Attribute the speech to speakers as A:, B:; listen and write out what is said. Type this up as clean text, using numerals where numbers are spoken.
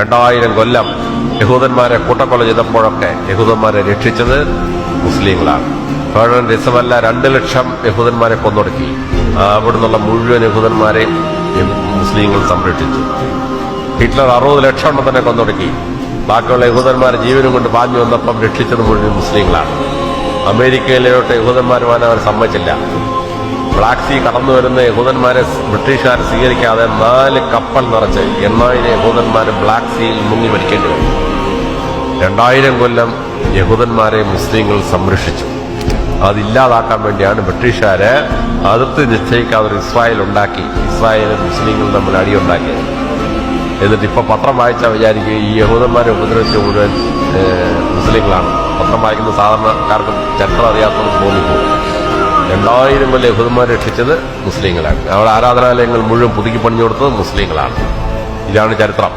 A: 2000 കൊല്ലം യഹൂദന്മാരെ കൂട്ടക്കൊല ചെയ്തപ്പോഴൊക്കെ യഹൂദന്മാരെ രക്ഷിച്ചത് മുസ്ലിങ്ങളാണ്. പേർഷ്യൻ രസമല്ല 2 ലക്ഷം യഹൂദന്മാരെ കൊന്നൊടുക്കി. അവിടുന്നുള്ള മുഴുവൻ യഹൂദന്മാരെയും മുസ്ലിങ്ങൾ സംരക്ഷിച്ചു. ഹിറ്റ്ലർ 60 ലക്ഷം എണ്ണം തന്നെ കൊന്നൊടുക്കി. ബാക്കിയുള്ള യഹൂദന്മാരെ ജീവനും കൊണ്ട് പാഞ്ഞു വന്നപ്പം രക്ഷിച്ചത് മുഴുവൻ മുസ്ലിങ്ങളാണ്. അമേരിക്കയിലോട്ട് യഹൂദന്മാർ പോകാൻ അവർ സമ്മതിച്ചില്ല. ബ്ലാക്ക് സീ കടന്നു വരുന്ന യഹൂദന്മാരെ ബ്രിട്ടീഷുകാർ സ്വീകരിക്കാതെ 4 കപ്പൽ നിറച്ച് 8000 യഹൂദന്മാരെ ബ്ലാക്ക് സീയിൽ മുങ്ങി മരിക്കേണ്ടി വന്നു. 2000 കൊല്ലം യഹൂദന്മാരെ മുസ്ലിങ്ങൾ സംരക്ഷിച്ചു. അതില്ലാതാക്കാൻ വേണ്ടിയാണ് ബ്രിട്ടീഷുകാര് അതിർത്തി നിശ്ചയിക്കാതെ ഒരു ഇസ്രായേൽ ഉണ്ടാക്കി. ഇസ്രായേലും മുസ്ലിങ്ങളും തമ്മിൽ അടിയുണ്ടാക്കിയത്. എന്നിട്ട് ഇപ്പൊ പത്രം വായിച്ചാൽ വിചാരിക്കുക ഈ യഹൂദന്മാരെ ഉപദ്രവിച്ച മുഴുവൻ മുസ്ലിങ്ങളാണ്. പത്രം വായിക്കുന്ന സാധാരണക്കാർക്കും ചരിത്രം അറിയാത്തവർക്ക് തോന്നിപ്പോകും. 2000 കൊല്ലം യഹൂദന്മാരെ രക്ഷിച്ചത് മുസ്ലിങ്ങളാണ്. അവിടെ ആരാധനാലയങ്ങൾ മുഴുവൻ പുതുക്കി പണിഞ്ഞു കൊടുത്തത് മുസ്ലിങ്ങളാണ്. ഇതാണ് ചരിത്രം.